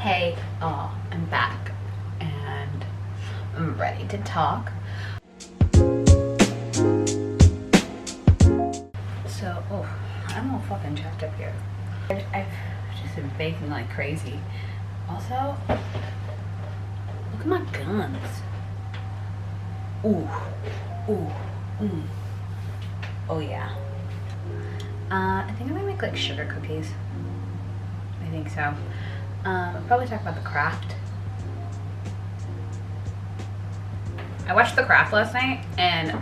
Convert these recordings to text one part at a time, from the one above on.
Hey, I'm back and I'm ready to talk. So, I'm all fucking jacked up here. I've just been baking like crazy. Also, look at my guns. Ooh. Oh yeah. I think I'm gonna make like sugar cookies. I think so. I'll probably talk about The Craft. I watched The Craft last night and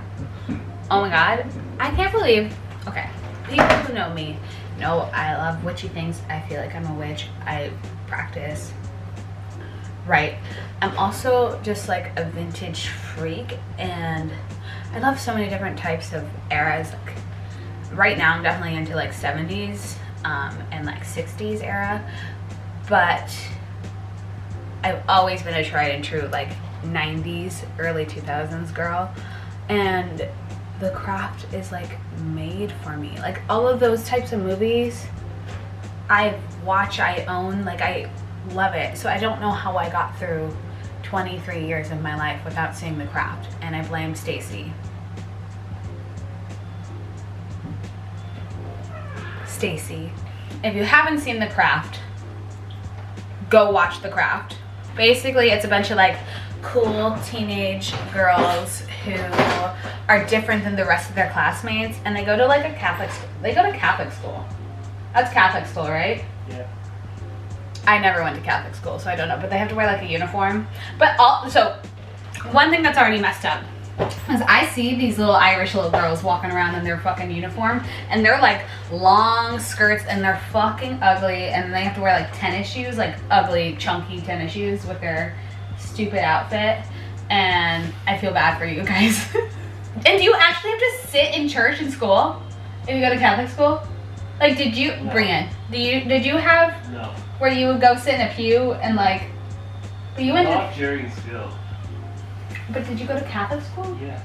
oh my god, I can't believe, okay, people who know me know I love witchy things. I feel like I'm a witch. I practice. Right. I'm also just like a vintage freak and I love so many different types of eras. Like, right now I'm definitely into like 70s and like 60s era, but I've always been a tried and true like 90s, early 2000s girl, and The Craft is like made for me. Like all of those types of movies I watch, I own, like I love it. So I don't know how I got through 23 years of my life without seeing The Craft, and I blame Stacy. If you haven't seen The Craft, go watch The Craft. Basically, it's a bunch of like cool teenage girls who are different than the rest of their classmates, and they go to like a Catholic school. They go to Catholic school. That's Catholic school, right? Yeah. I never went to Catholic school, so I don't know, but they have to wear like a uniform. But so one thing that's already messed up is I see these little Irish little girls walking around in their fucking uniform, and they're like long skirts and they're fucking ugly, and they have to wear like tennis shoes, like ugly chunky tennis shoes with their stupid outfit, and I feel bad for you guys. And do you actually have to sit in church in school if you go to Catholic school? Like, did you, no. Brian, did you have, no, where you would go sit in a pew and like, but you went not during school. But did you go to Catholic school? Yes.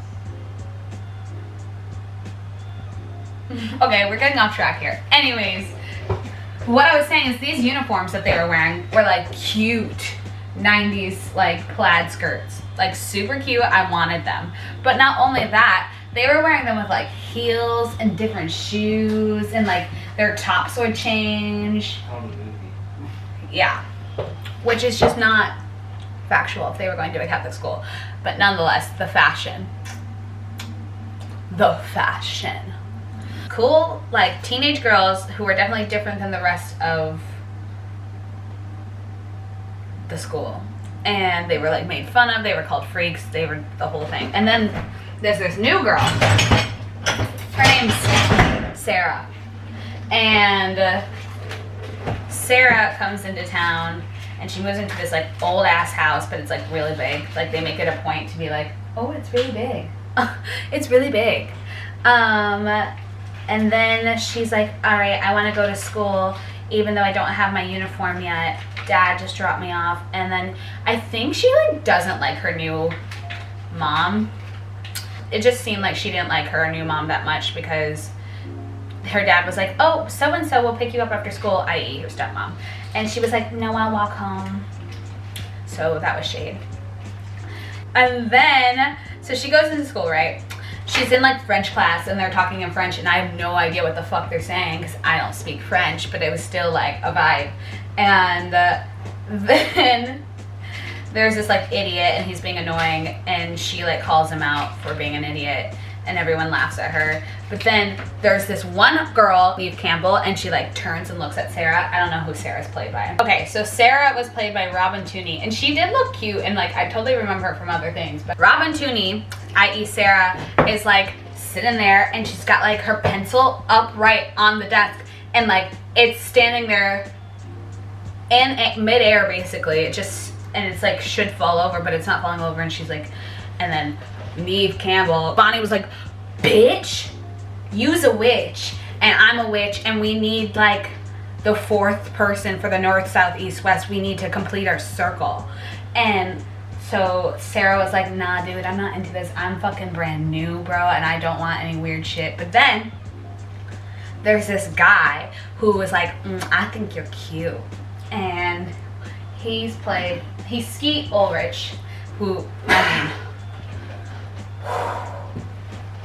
Okay, we're getting off track here. Anyways, what I was saying is these uniforms that they were wearing were like cute 90s like plaid skirts. Like super cute, I wanted them. But not only that, they were wearing them with like heels and different shoes, and like their tops would change. Yeah, which is just not factual if they were going to a Catholic school. But nonetheless, the fashion. Cool, like teenage girls who were definitely different than the rest of the school. And they were like made fun of, they were called freaks, they were the whole thing. And then there's this new girl. Her name's Sarah. And Sarah comes into town and she moves into this like old ass house, but it's like really big. Like they make it a point to be like, oh, it's really big. It's really big. And then she's like, all right, I want to go to school even though I don't have my uniform yet. Dad just dropped me off. And then I think she like doesn't like her new mom. It just seemed like she didn't like her new mom that much, because her dad was like, oh, so-and-so will pick you up after school, i.e. her stepmom. And she was like, no, I'll walk home. So that was shade. And then, so she goes into school, right? She's in like French class and they're talking in French and I have no idea what the fuck they're saying because I don't speak French, but it was still like a vibe. And then there's this like idiot and he's being annoying and she like calls him out for being an idiot and everyone laughs at her. But then there's this one girl, Neve Campbell, and she like turns and looks at Sarah. I don't know who Sarah's played by. Okay, so Sarah was played by Robin Tunney, and she did look cute, and like I totally remember her from other things. But Robin Tunney, i.e. Sarah, is like sitting there and she's got like her pencil upright on the desk, and like it's standing there in midair basically. It just, and it's like should fall over, but it's not falling over, and she's like, and then Neve Campbell, Bonnie was like, bitch, you's a witch and I'm a witch and we need like the fourth person for the north, south, east, west. We need to complete our circle. And so Sarah was like, nah dude, I'm not into this. I'm fucking brand new, bro, and I don't want any weird shit. But then there's this guy who was like, I think you're cute. And He's Skeet Ulrich, who, I mean,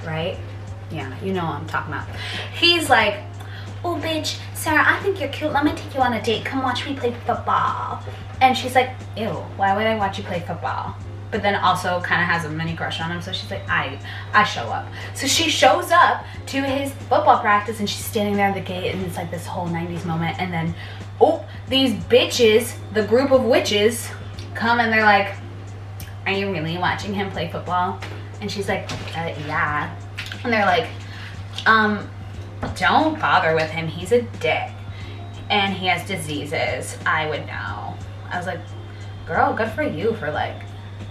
right? Yeah, you know what I'm talking about. He's like, oh bitch, Sarah, I think you're cute. Let me take you on a date. Come watch me play football. And she's like, ew, why would I watch you play football? But then also kind of has a mini crush on him. So she's like, I show up. So she shows up to his football practice and she's standing there at the gate and it's like this whole 90s moment. And then, oh, these bitches, the group of witches, come and they're like, are you really watching him play football? And she's like, yeah. And they're like, don't bother with him. He's a dick. And he has diseases. I would know. I was like, girl, good for you for like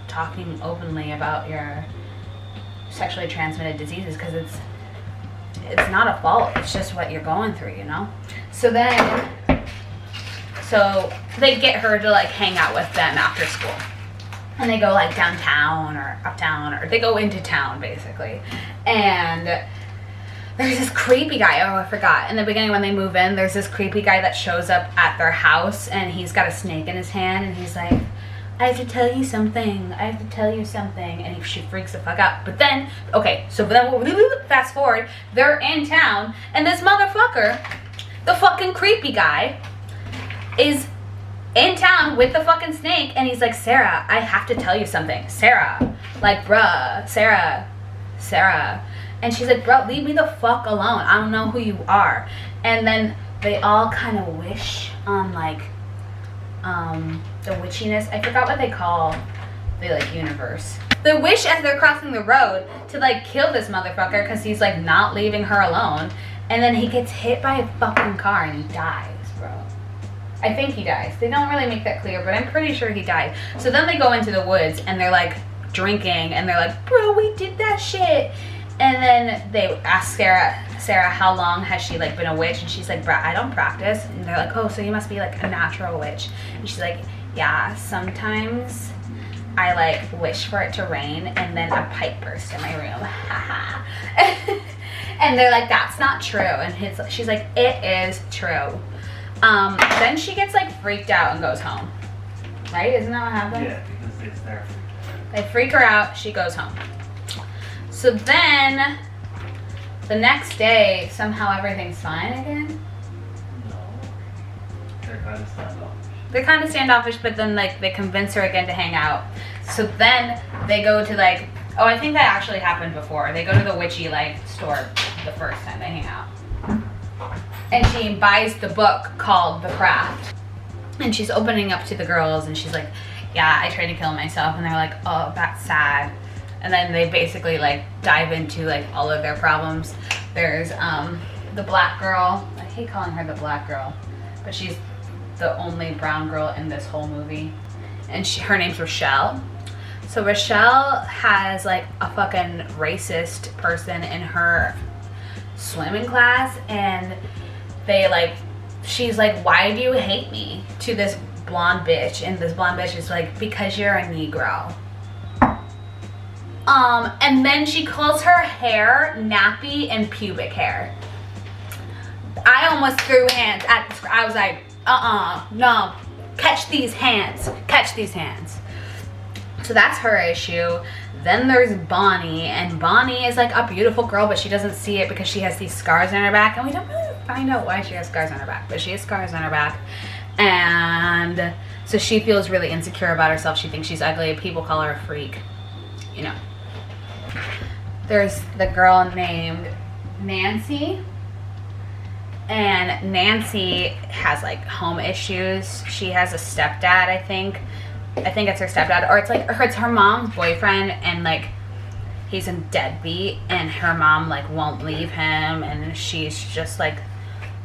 talking openly about your sexually transmitted diseases, because it's not a fault. It's just what you're going through, you know? So they get her to like hang out with them after school. And they go like downtown or uptown, or they go into town basically. And there's this creepy guy, oh I forgot, in the beginning when they move in, there's this creepy guy that shows up at their house and he's got a snake in his hand and he's like, I have to tell you something, I have to tell you something, and she freaks the fuck out. But then, okay, so then fast forward, they're in town and this motherfucker, the fucking creepy guy, is in town with the fucking snake and he's like, Sarah, I have to tell you something. Sarah, like bruh, Sarah. And she's like, bro, leave me the fuck alone. I don't know who you are. And then they all kind of wish on like the witchiness. I forgot what they call the like universe. They wish as they're crossing the road to like kill this motherfucker because he's like not leaving her alone. And then he gets hit by a fucking car and he dies, bro. I think he dies. They don't really make that clear, but I'm pretty sure he died. So then they go into the woods and they're like drinking and they're like, bro, we did that shit. And then they ask Sarah, how long has she like been a witch? And she's like, bruh, I don't practice. And they're like, oh, so you must be like a natural witch. And she's like, yeah, sometimes I like wish for it to rain and then a pipe bursts in my room. And they're like, that's not true. And she's like, it is true. Then she gets like freaked out and goes home. Right? Isn't that what happens? Yeah, because they're They freak her out, she goes home. So then, the next day, somehow everything's fine again? No. They're kind of standoffish. They're kind of standoffish, but then like they convince her again to hang out. So then they go to like, oh, I think that actually happened before. They go to the witchy like store the first time they hang out. And she buys the book called The Craft. And she's opening up to the girls and she's like, yeah, I tried to kill myself. And they're like, oh, that's sad. And then they basically like dive into like all of their problems. There's the black girl. I hate calling her the black girl, but she's the only brown girl in this whole movie. And her name's Rochelle. So Rochelle has like a fucking racist person in her swimming class, and she's like, why do you hate me, to this blonde bitch. And this blonde bitch is like, because you're a Negro. And then she calls her hair nappy and pubic hair. I almost threw hands at this. I was like, no, catch these hands, catch these hands. So that's her issue. Then there's Bonnie, and Bonnie is like a beautiful girl, but she doesn't see it because she has these scars on her back, and we don't really find out why she has scars on her back, but she has scars on her back. And so she feels really insecure about herself. She thinks she's ugly. People call her a freak, you know. There's the girl named Nancy, and Nancy has like home issues. She has a stepdad, I think it's her stepdad, or it's her mom's boyfriend, and like he's a deadbeat, and her mom like won't leave him, and she's just like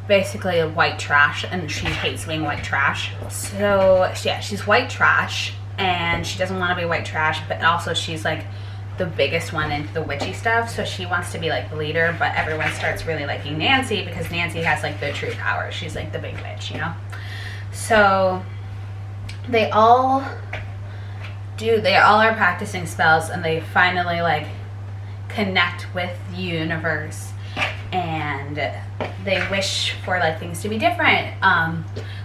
basically a white trash, and she hates being white trash. So yeah, she's white trash, and she doesn't want to be white trash, but also she's like the biggest one into the witchy stuff, so she wants to be like the leader, but everyone starts really liking Nancy because Nancy has like the true power. She's like the big bitch, you know. So they all are practicing spells, and they finally like connect with the universe, and they wish for like things to be different.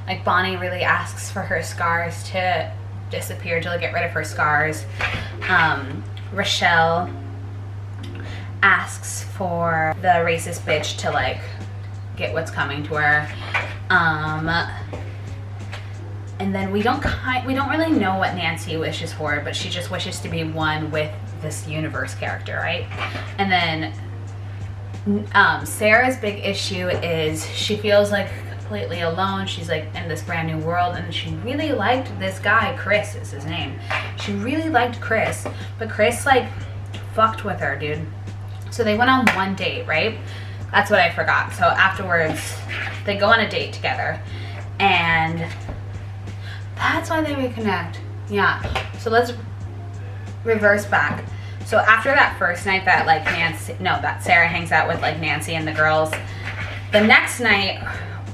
Like Like Bonnie really asks for her scars to disappear, to like get rid of her scars. Rochelle asks for the racist bitch to like get what's coming to her. And then we don't really know what Nancy wishes for, but she just wishes to be one with this universe character, right? And then Sarah's big issue is she feels like completely alone. She's like in this brand new world, and she really liked this guy. Chris is his name. She really liked Chris, but Chris like fucked with her, dude. So they went on one date, right? That's what I forgot. So afterwards they go on a date together, and that's why they reconnect. Yeah. So let's reverse back. So after that first night that like that Sarah hangs out with like Nancy and the girls, the next night,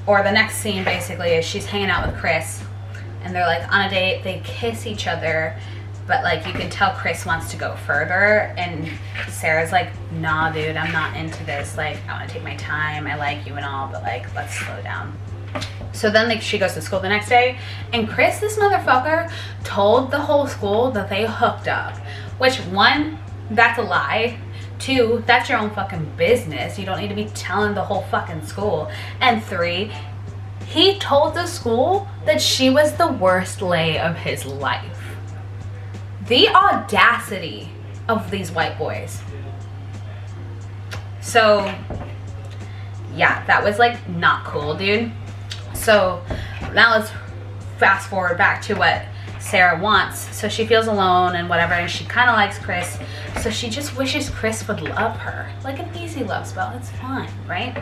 or the next scene basically, is she's hanging out with Chris, and they're like on a date. They kiss each other, but like you can tell Chris wants to go further, and Sarah's like, nah dude, I'm not into this. Like, I want to take my time. I like you and all, but like, let's slow down. So then like she goes to school the next day, and Chris, this motherfucker, told the whole school that they hooked up, which, one, that's a lie. Two, that's your own fucking business. You don't need to be telling the whole fucking school. And three, he told the school that she was the worst lay of his life. The audacity of these white boys. So yeah, that was like not cool, dude. So now let's fast forward back to what Sarah wants. So she feels alone and whatever, and she kind of likes Chris, so she just wishes Chris would love her, like an easy love spell. It's fine, right?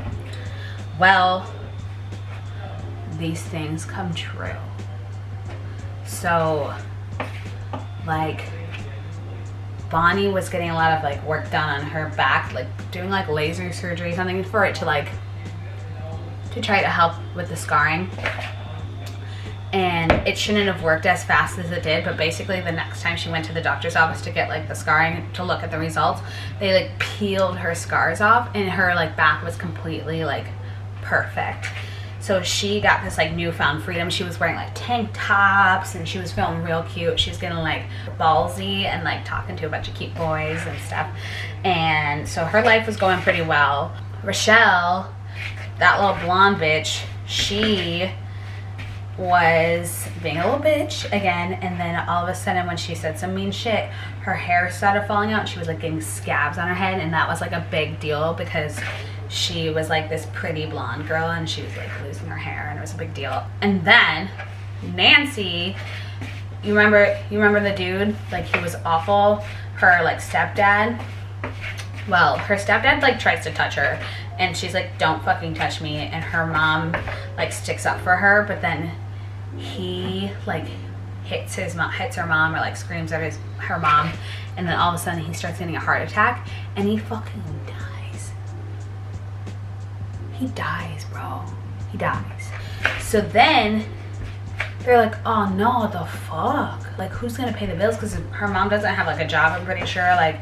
Well, these things come true. So like Bonnie was getting a lot of like work done on her back, like doing like laser surgery, something for it to like to try to help with the scarring. And it shouldn't have worked as fast as it did, but basically the next time she went to the doctor's office to get like the scarring, to look at the results, they like peeled her scars off, and her like back was completely like perfect. So she got this like newfound freedom. She was wearing like tank tops, and she was feeling real cute. She's getting like ballsy and like talking to a bunch of cute boys and stuff. And so her life was going pretty well. Rochelle, that little blonde bitch, she was being a little bitch again, and then all of a sudden when she said some mean shit, her hair started falling out, and she was like getting scabs on her head, and that was like a big deal because she was like this pretty blonde girl, and she was like losing her hair, and it was a big deal. And then Nancy, you remember the dude, like he was awful, her like stepdad. Well, her stepdad like tries to touch her, and she's like, don't fucking touch me, and her mom like sticks up for her, but then he like hits her mom, or like screams at her mom, and then all of a sudden he starts getting a heart attack, and he fucking dies. He dies, bro. He dies. So then they're like, oh no, the fuck? Like, who's gonna pay the bills? Because her mom doesn't have like a job, I'm pretty sure. Like,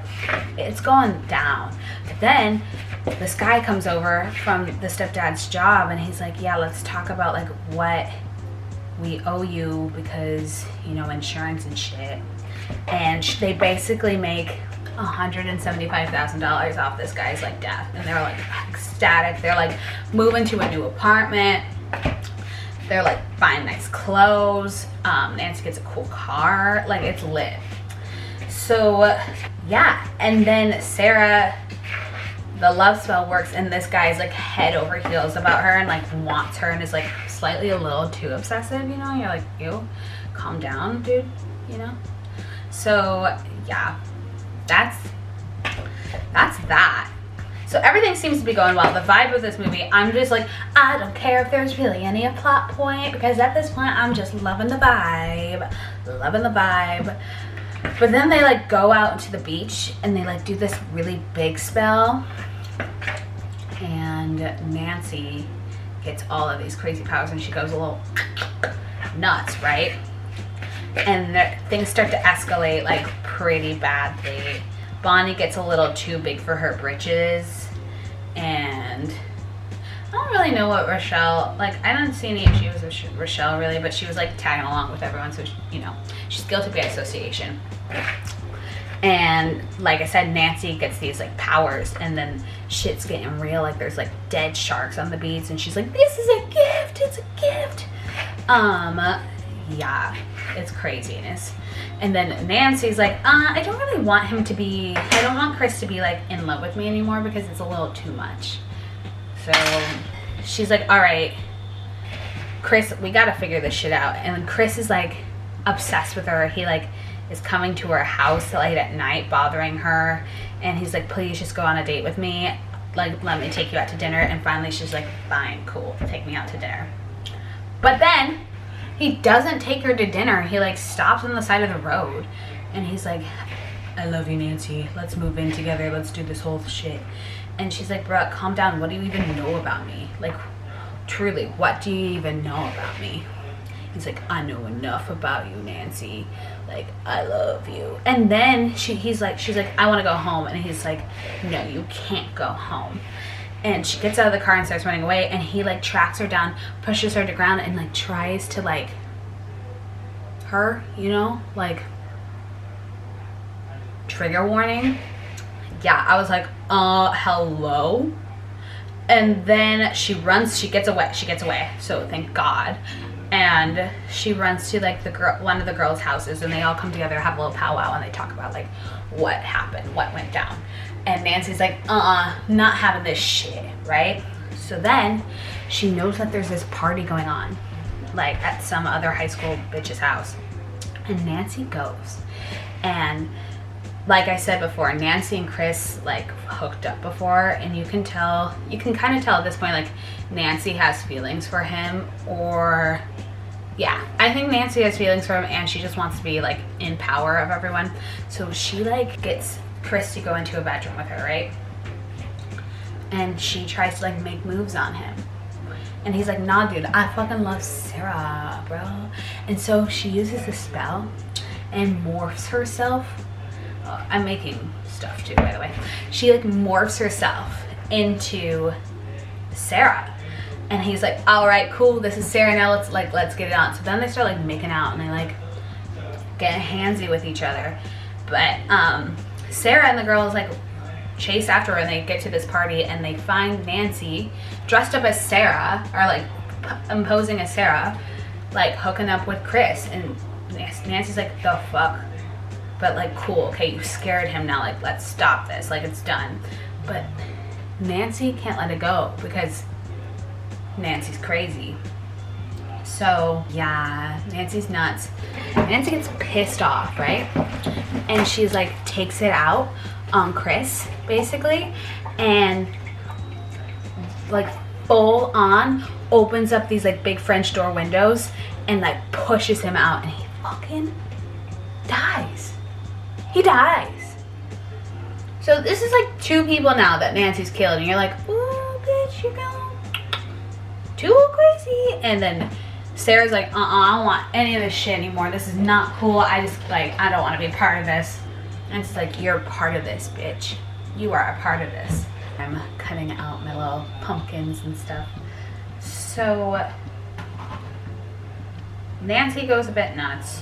it's going down. But then this guy comes over from the stepdad's job, and he's like, yeah, let's talk about like what we owe you, because, you know, insurance and shit. And they basically make $175,000 off this guy's like death, and they're like ecstatic. They're like moving to a new apartment. They're like buying nice clothes. Nancy gets a cool car. Like, it's lit. So yeah, and then Sarah, the love spell works, and this guy's like head over heels about her, and like wants her, and is like slightly a little too obsessive, you know? You're like, ew, calm down, dude, you know? So yeah, that's that. So everything seems to be going well. The vibe of this movie, I'm just like, I don't care if there's really any plot point, because at this point I'm just loving the vibe. Loving the vibe. But then they like go out into the beach, and they like do this really big spell, and Nancy gets all of these crazy powers, and she goes a little nuts, right? And things start to escalate like pretty badly. Bonnie gets a little too big for her britches, and I don't really know what Rochelle, like, I don't see any issues with Rochelle really, but she was like tagging along with everyone, so you know, she's guilty by association. And like I said, Nancy gets these like powers, and then shit's getting real. Like there's like dead sharks on the beach, and she's like, "This is a gift. It's a gift." Yeah, it's craziness. And then Nancy's like, I don't really want him to be. I don't want Chris to be like in love with me anymore because it's a little too much. So she's like, "All right, Chris, we gotta figure this shit out." And then Chris is like obsessed with her. He like is coming to her house late at night, bothering her, and he's like, "Please just go on a date with me, like let me take you out to dinner." And finally she's like, "Fine, cool, take me out to dinner." But then he doesn't take her to dinner. He like stops on the side of the road, and he's like, "I love you, Nancy, let's move in together, let's do this whole shit." And she's like, "Bruh, calm down, what do you even know about me? Like truly, what do you even know about me?" He's like, "I know enough about you, Nancy. Like, I love you." And then she's like, "I want to go home." And he's like, "No, you can't go home." And she gets out of the car and starts running away. And he like tracks her down, pushes her to ground, and like tries to like her, you know, like trigger warning. Yeah, I was like, hello. And then she gets away. So thank God. And she runs to like one of the girls' houses, and they all come together, have a little powwow, and they talk about like what happened, what went down. And Nancy's like, not having this shit, right? So then she knows that there's this party going on, like at some other high school bitch's house. And Nancy goes, and like I said before, Nancy and Chris like hooked up before, and you can kind of tell at this point like Nancy has feelings for him, or yeah, I think Nancy has feelings for him, and she just wants to be like in power of everyone. So she like gets Chris to go into a bedroom with her, right? And she tries to like make moves on him, and he's like, "Nah, dude, I fucking love Sarah, bro." And so she uses the spell and morphs herself. I'm making stuff too, by the way. She like morphs herself into Sarah, and he's like, "All right, cool, this is Sarah now. Let's get it on." So then they start like making out, and they like get handsy with each other. But Sarah and the girls like chase after her, and they get to this party, and they find Nancy dressed up as Sarah, or like imposing as Sarah, like hooking up with Chris. And Nancy's like, "The fuck?" But like, cool, okay, you scared him now, like let's stop this, like it's done. But Nancy can't let it go because Nancy's crazy. So yeah, Nancy's nuts. Nancy gets pissed off, right? And she's like takes it out on Chris basically, and like full on opens up these like big French door windows and like pushes him out, and he fucking dies. He dies. So this is like 2 people now that Nancy's killed, and you're like, "Ooh, bitch, you're going too crazy." And then Sarah's like, I don't want any of this shit anymore. This is not cool. I don't want to be part of this. And it's like, you're part of this, bitch. You are a part of this. I'm cutting out my little pumpkins and stuff. So Nancy goes a bit nuts,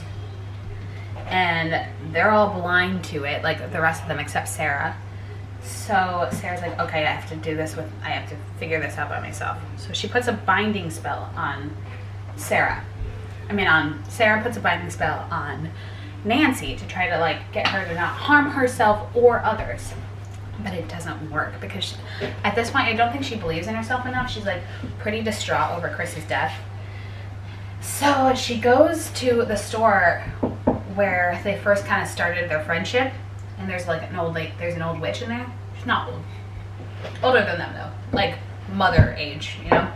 and they're all blind to it, like the rest of them except Sarah. So Sarah's like, "Okay, I have to figure this out by myself." So she puts a binding spell on Sarah. Sarah puts a binding spell on Nancy to try to like get her to not harm herself or others. But it doesn't work because at this point I don't think she believes in herself enough. She's like pretty distraught over Chris's death. So she goes to the store where they first kind of started their friendship, and there's like an old witch in there. She's not old, older than them though, like mother age, you know.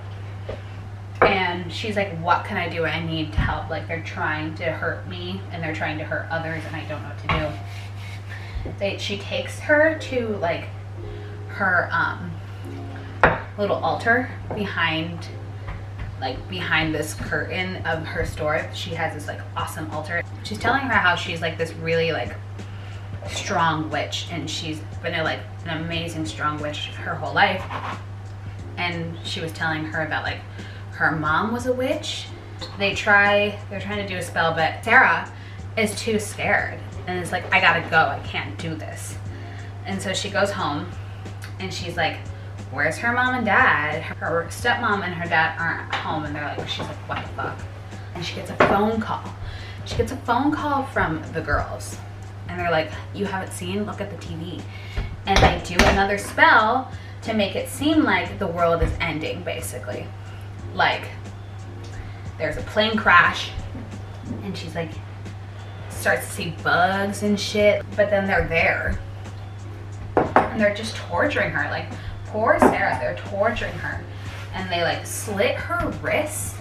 And she's like, "What can I do? I need help. Like they're trying to hurt me, and they're trying to hurt others, and I don't know what to do." She takes her to like her little altar behind this curtain of her store. She has this like awesome altar. She's telling her how she's like this really like strong witch, and she's been like an amazing strong witch her whole life. and she was telling her that like her mom was a witch. They're trying to do a spell, but Sarah is too scared and is like, I gotta go, I can't do this. And so she goes home and she's like, where's her mom and dad? Her stepmom and her dad aren't home, and they're like, she's like, what the fuck? And she gets a phone call. She gets a phone call from the girls, and they're like, you haven't seen? Look at the TV. And they do another spell to make it seem like the world is ending, basically. Like, there's a plane crash, and she's like, starts to see bugs and shit, but then they're there. And they're just torturing her. Like, poor Sarah, they're torturing her. And they like slit her wrist.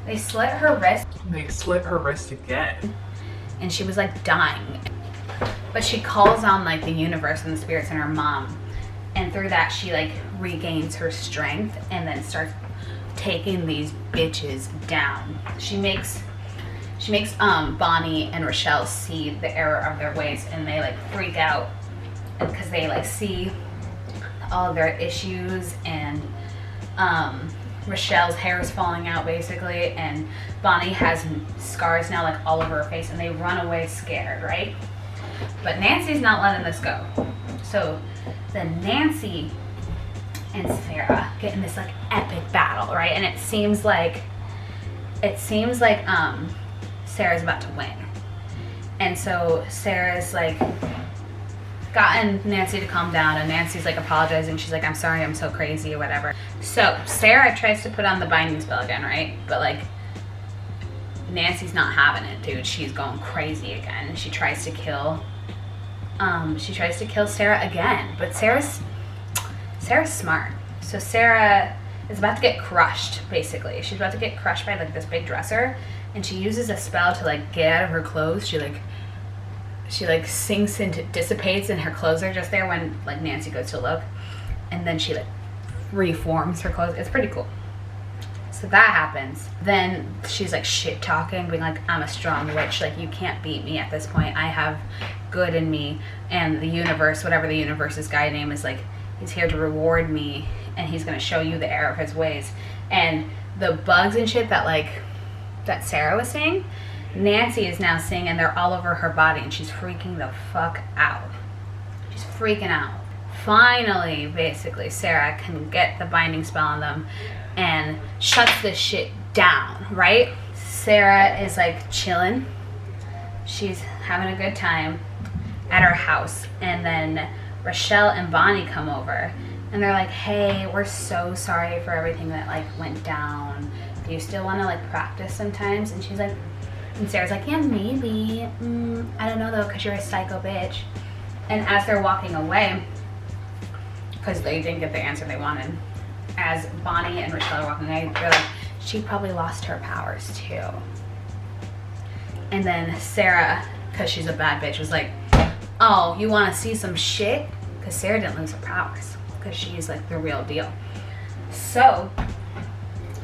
They slit her wrist. They slit her wrist again. And she was like dying. But she calls on like the universe and the spirits and her mom. And through that she like regains her strength and then starts taking these bitches down. She makes Bonnie and Rochelle see the error of their ways, and they like freak out because they like see all of their issues, and Rochelle's hair is falling out basically, and Bonnie has scars now like all over her face, and they run away scared, right? But Nancy's not letting this go. So then Nancy and Sarah get in this like epic battle, right? And it seems like Sarah's about to win. And so Sarah's like gotten Nancy to calm down, and Nancy's like apologizing. She's like, I'm sorry, I'm so crazy or whatever. So Sarah tries to put on the binding spell again, right? But like Nancy's not having it, dude. She's going crazy again. She tries to kill Sarah again, but Sarah's smart. So Sarah is about to get crushed, basically. She's about to get crushed by like this big dresser, and she uses a spell to like get out of her clothes. She sinks into, dissipates, and her clothes are just there when like Nancy goes to look, and then she like reforms her clothes. It's pretty cool. So that happens. Then she's like shit talking, being like, I'm a strong witch, like you can't beat me at this point. I have good in me, and the universe, whatever the universe's guy name is, like he's here to reward me, and he's gonna show you the error of his ways. And the bugs and shit that Sarah was seeing, Nancy is now seeing, and they're all over her body, and she's freaking the fuck out. She's freaking out. Finally, basically, Sarah can get the binding spell on them and shuts this shit down, right? Sarah is like chilling. She's having a good time at her house, and then Rochelle and Bonnie come over, and they're like, hey, we're so sorry for everything that like went down. Do you still want to like practice sometimes? And she's like, and Sarah's like, yeah, maybe. I don't know though, because you're a psycho bitch. And as they're walking away, because they didn't get the answer they wanted, as Bonnie and Rochelle are walking away, they're like, she probably lost her powers too. And then Sarah, because she's a bad bitch, was like, oh, you want to see some shit? Because Sarah didn't lose her powers, because she's like the real deal. So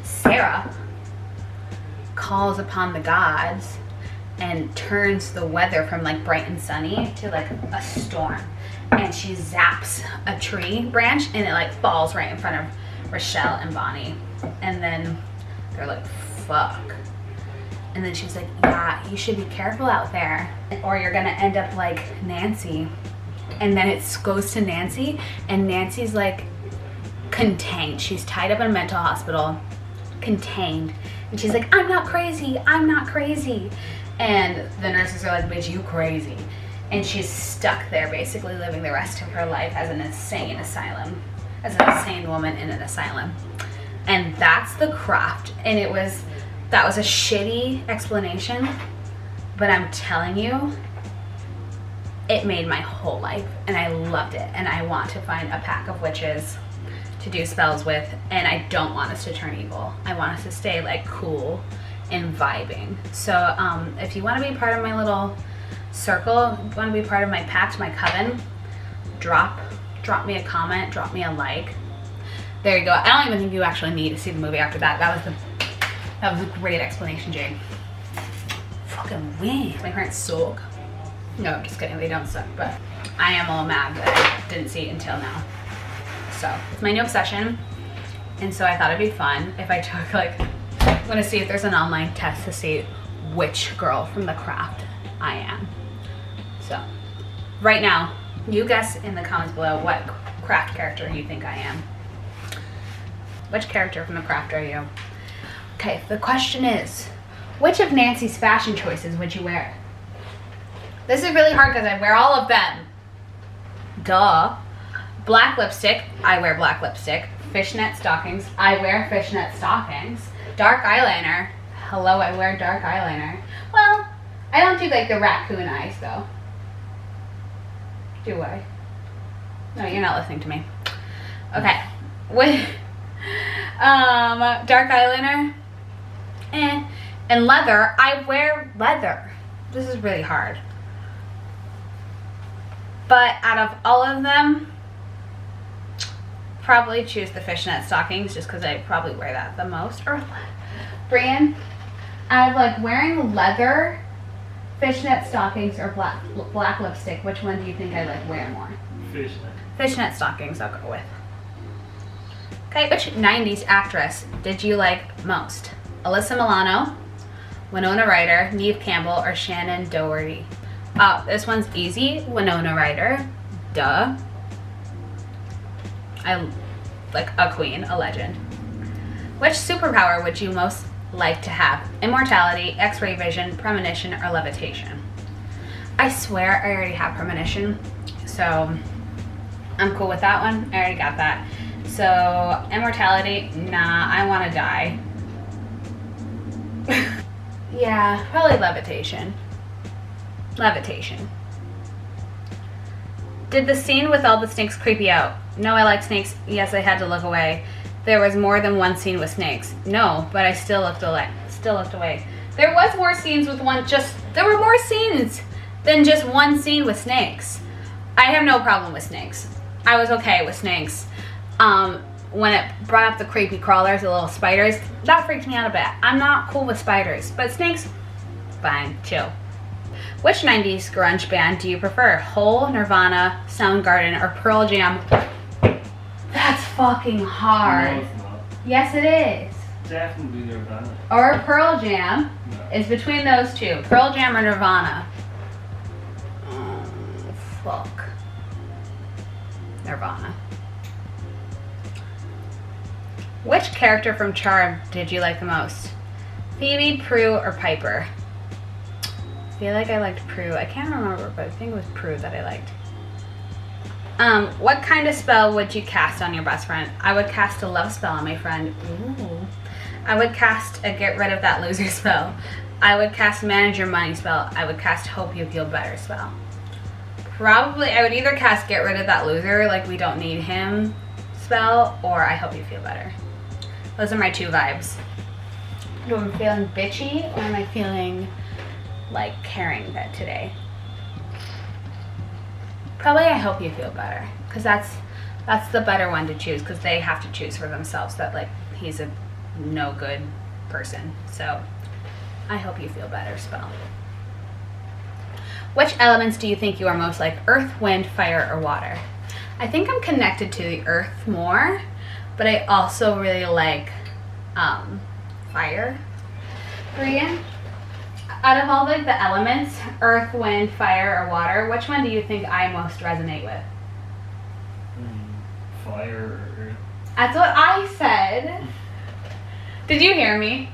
Sarah calls upon the gods and turns the weather from like bright and sunny to like a storm, and she zaps a tree branch, and it like falls right in front of Rochelle and Bonnie, and then they're like, fuck. And then she's like, yeah, you should be careful out there, or you're gonna end up like Nancy. And then it goes to Nancy, and Nancy's like contained. She's tied up in a mental hospital, contained. And she's like, I'm not crazy, I'm not crazy. And the nurses are like, bitch, you crazy. And she's stuck there basically living the rest of her life as an insane asylum, as an insane woman in an asylum. And that's the craft. And that was a shitty explanation, but I'm telling you, it made my whole life, and I loved it. And I want to find a pack of witches to do spells with, and I don't want us to turn evil. I want us to stay like cool and vibing. So if you want to be part of my little circle, you want to be part of my pact, my coven, drop me a comment, drop me a like. There you go. I don't even think you actually need to see the movie after that. That was a great explanation, Jade. Fucking win. My parents suck. No, I'm just kidding. They don't suck, but I am a little mad that I didn't see it until now. So it's my new obsession, And so I thought it'd be fun if I took like, I'm gonna see if there's an online test to see which girl from The Craft I am. So right now, you guess in the comments below what Craft character you think I am. Which character from The Craft are you? Okay, the question is, which of Nancy's fashion choices would you wear? This is really hard because I wear all of them. Duh. Black lipstick, I wear black lipstick. Fishnet stockings, I wear fishnet stockings. Dark eyeliner, hello, I wear dark eyeliner. Well, I don't do like the raccoon eyes though. Do I? No, you're not listening to me. Okay. With dark eyeliner and leather, I wear leather. This is really hard. But out of all of them, probably choose the fishnet stockings just because I probably wear that the most. Or Brian, out of like wearing leather, fishnet stockings, or black lipstick, which one do you think I like wear more? Fishnet. Fishnet stockings I'll go with. Okay, which 90s actress did you like most? Alyssa Milano, Winona Ryder, Neve Campbell, or Shannon Doherty? Oh, this one's easy. Winona Ryder. Duh. I like a queen, a legend. Which superpower would you most like to have? Immortality, X-ray vision, premonition, or levitation? I swear I already have premonition, so I'm cool with that one. I already got that. So immortality, nah, I want to die. Yeah, probably levitation. Levitation. Did the scene with all the snakes creep you out? No, I like snakes. Yes, I had to look away. There was more than one scene with snakes. No, but I still looked away. There was more scenes with there were more scenes than just one scene with snakes. I have no problem with snakes. I was okay with snakes. When it brought up the creepy crawlers, the little spiders, that freaked me out a bit. I'm not cool with spiders, but snakes, fine, chill. Which 90s grunge band do you prefer? Hole, Nirvana, Soundgarden, or Pearl Jam? That's fucking hard. No, it's not. Yes, it is. Definitely Nirvana. Or Pearl Jam. No. It's between those two. Pearl Jam or Nirvana. Oh, fuck. Nirvana. Which character from Charmed did you like the most? Phoebe, Prue, or Piper? I feel like I liked Prue. I can't remember, but I think it was Prue that I liked. What kind of spell would you cast on your best friend? I would cast a love spell on my friend. Ooh. I would cast a get rid of that loser spell. I would cast manage your money spell. I would cast hope you feel better spell. Probably, I would either cast get rid of that loser, like we don't need him spell, or I hope you feel better. Those are my two vibes. Do I feeling bitchy, or am I feeling like caring that today? Probably I hope you feel better, because that's the better one to choose, because they have to choose for themselves that like he's a no good person. So I hope you feel better spell. Which elements do you think you are most like? Earth, wind, fire, or water? I think I'm connected to the earth more, but I also really like fire. Brian, out of all like the elements, earth, wind, fire, or water, which one do you think I most resonate with? Fire or earth. That's what I said. Did you hear me?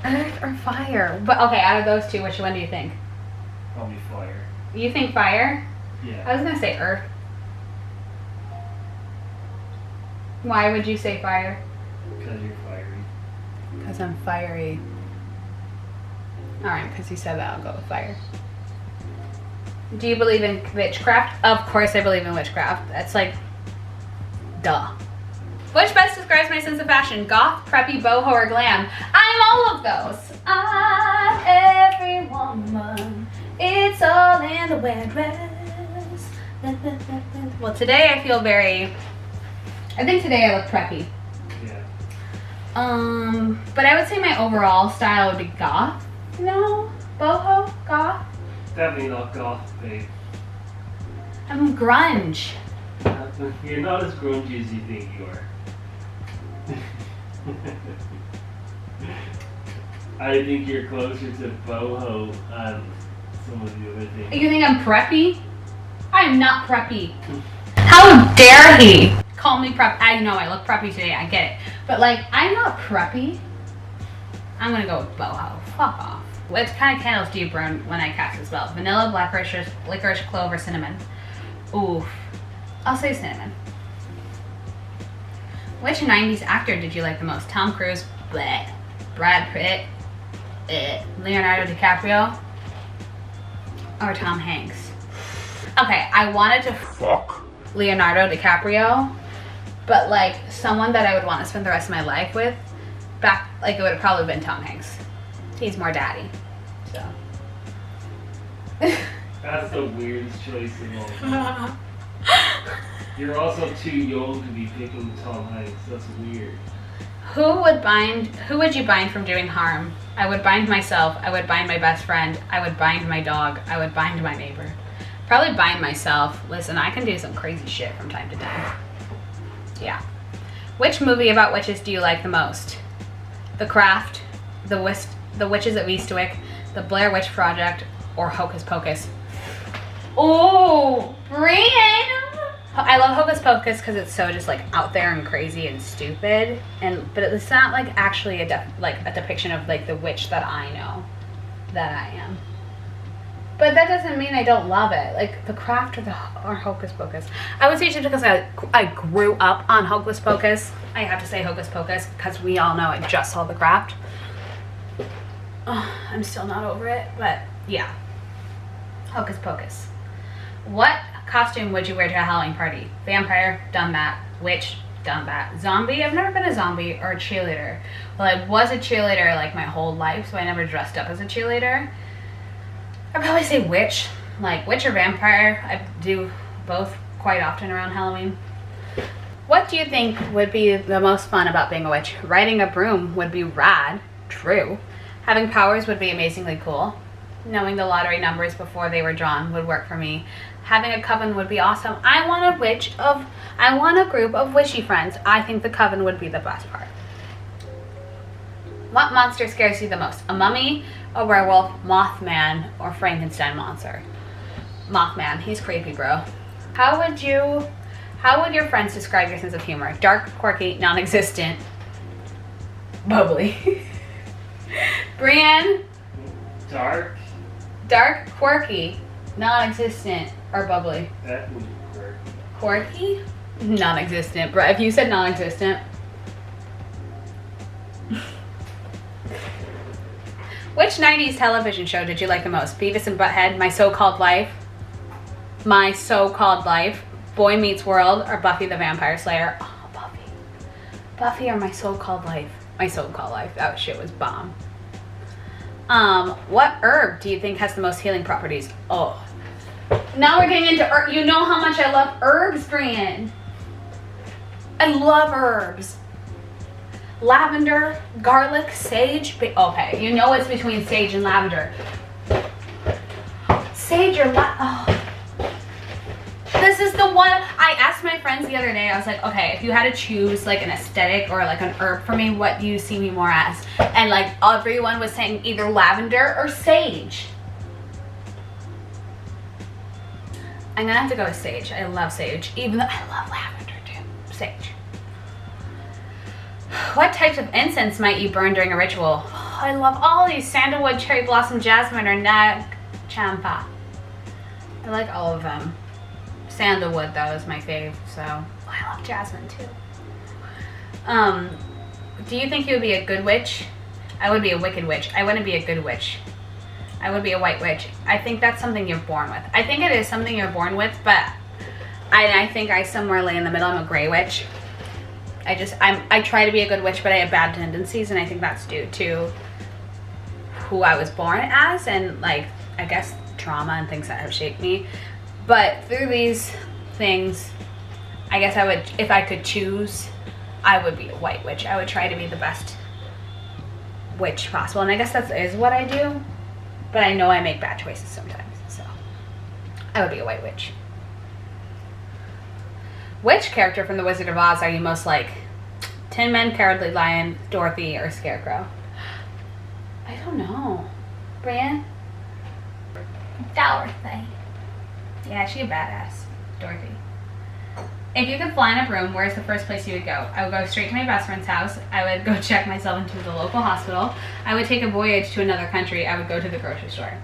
No. Earth or fire? But okay, out of those two, which one do you think? Probably fire. You think fire? Yeah. I was gonna say earth. Why would you say fire? Because you're fiery. Because I'm fiery. Alright, because you said that, I'll go with fire. Do you believe in witchcraft? Of course I believe in witchcraft. That's like, duh. Which best describes my sense of fashion? Goth, preppy, boho, or glam? I'm all of those. I'm every woman. It's all in the wear dress. Well, today I feel I think today I look preppy. Yeah. But I would say my overall style would be goth. No? Boho? Goth? Definitely not goth, babe. I'm grunge. You're not as grungy as you think you are. I think you're closer to boho on some of the other things. You think I'm preppy? I am not preppy. How dare he call me prep? I know I look preppy today, I get it. But like, I'm not preppy. I'm gonna go with boho. Fuck off. What kind of candles do you burn when I cast a spell? Vanilla, black licorice, clove, or cinnamon? Oof. I'll say cinnamon. Which 90s actor did you like the most? Tom Cruise? Bleh. Brad Pitt? Leonardo DiCaprio? Or Tom Hanks? Okay, I wanted to fuck Leonardo DiCaprio, but like someone that I would want to spend the rest of my life with, it would have probably been Tom Hanks. He's more daddy, so. That's the weirdest choice of all time. You're also too young to be picking Tom Hanks. That's weird. Who would you bind from doing harm? I would bind myself. I would bind my best friend. I would bind my dog. I would bind my neighbor. Probably bind myself. Listen, I can do some crazy shit from time to time. Yeah. Which movie about witches do you like the most? The Craft, The Witches at Eastwick, The Blair Witch Project, or Hocus Pocus? Oh, Brian! I love Hocus Pocus because it's so just like out there and crazy and stupid, but it's not like actually a depiction of like the witch that I know that I am. But that doesn't mean I don't love it. Like The Craft or Hocus Pocus. I would say just because I grew up on Hocus Pocus. I have to say Hocus Pocus because we all know I just saw The Craft. I'm still not over it, but yeah. Hocus Pocus. What costume would you wear to a Halloween party? Vampire, done that. Witch, done that. Zombie, I've never been a zombie or a cheerleader. Well, I was a cheerleader like my whole life, so I never dressed up as a cheerleader. I'd probably say witch. Like witch or vampire. I do both quite often around Halloween. What do you think would be the most fun about being a witch? Riding a broom would be rad. True. Having powers would be amazingly cool. Knowing the lottery numbers before they were drawn would work for me. Having a coven would be awesome. I want a group of witchy friends. I think the coven would be the best part. What monster scares you the most? A mummy, a werewolf, Mothman, or Frankenstein monster? Mothman, he's creepy, bro. How would your friends describe your sense of humor? Dark, quirky, non-existent, bubbly. Brienne? Dark, quirky, non-existent, or bubbly? That would be quirky. Quirky? Non-existent. Bro, if you said non-existent. Which 90s television show did you like the most? Beavis and Butthead, My So-Called Life, Boy Meets World, or Buffy the Vampire Slayer? Oh, Buffy. Buffy or My So-Called Life? My So-Called Life. That shit was bomb. What herb do you think has the most healing properties? Oh. Now we're getting into herbs. You know how much I love herbs, Brian. I love herbs. Lavender, garlic, sage. Okay, you know it's between sage and lavender. Sage or oh. This is the one. I asked my friends the other day, I was like, okay, if you had to choose like an aesthetic or like an herb for me, what do you see me more as? And like everyone was saying either lavender or sage. I'm gonna have to go with sage. I love sage, even though I love lavender too. Sage. What types of incense might you burn during a ritual? Oh, I love all these. Sandalwood, cherry blossom, jasmine, or nag champa. I like all of them. Sandalwood though is my fave, so I love jasmine too. Do you think you would be a good witch? I would be a wicked witch. I wouldn't be a good witch. I would be a white witch. I think that's something you're born with. I think it is something you're born with, but I think I somewhere lay in the middle. I'm a gray witch. I try to be a good witch, but I have bad tendencies, and I think that's due to who I was born as, and like I guess trauma and things that have shaped me. But through these things, I guess I would, if I could choose, I would be a white witch. I would try to be the best witch possible, and I guess that is what I do. But I know I make bad choices sometimes, so I would be a white witch. Which character from The Wizard of Oz are you most like? Tin Man, Cowardly Lion, Dorothy, or Scarecrow? I don't know. Brian? Dorothy. Yeah, she a badass. Dorothy. If you could fly in a broom, where's the first place you would go? I would go straight to my best friend's house. I would go check myself into the local hospital. I would take a voyage to another country. I would go to the grocery store.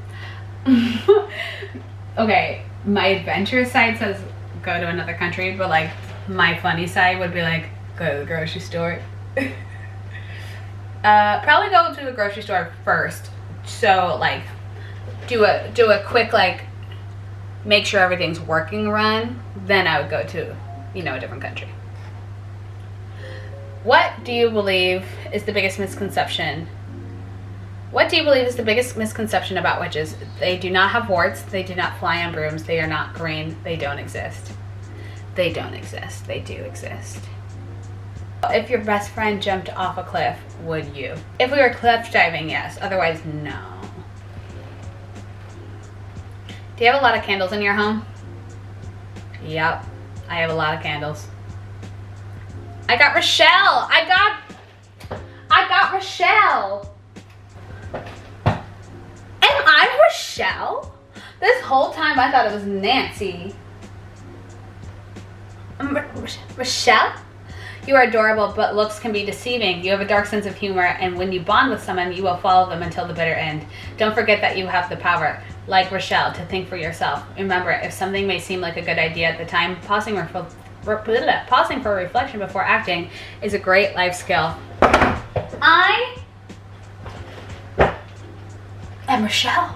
Okay, my adventure side says go to another country, but like my funny side would be like go to the grocery store. Probably go to the grocery store first. So like do a quick like make sure everything's working run. Then I would go to, you know, a different country. What do you believe is the biggest misconception? What do you believe is the biggest misconception about witches? They do not have warts. They do not fly on brooms. They are not green. They don't exist. They don't exist. They do exist. If your best friend jumped off a cliff, would you? If we were cliff diving, yes. Otherwise, no. Do you have a lot of candles in your home? Yep. I have a lot of candles. I got Rochelle. I got Rochelle. Am I Rochelle? This whole time I thought it was Nancy. Rochelle? You are adorable, but looks can be deceiving. You have a dark sense of humor, and when you bond with someone, you will follow them until the bitter end. Don't forget that you have the power, like Rochelle, to think for yourself. Remember, if something may seem like a good idea at the time, pausing for reflection before acting is a great life skill. I am Rochelle.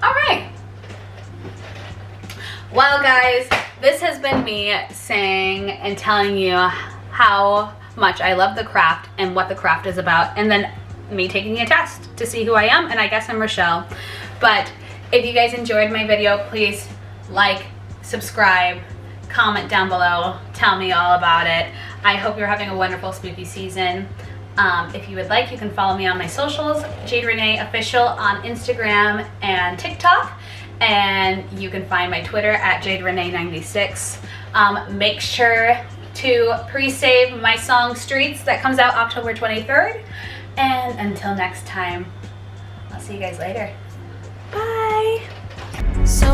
All right. Well, guys, this has been me saying and telling you how much I love the craft and what the craft is about, and then me taking a test to see who I am, and I guess I'm Rochelle. But if you guys enjoyed my video, please like, subscribe, comment down below, tell me all about it. I hope you're having a wonderful spooky season. If you would like, you can follow me on my socials, Jade Renee Official on Instagram and TikTok. And you can find my Twitter at JadeRenee96. Make sure to pre-save my song Streets that comes out October 23rd. And until next time, I'll see you guys later. Bye. So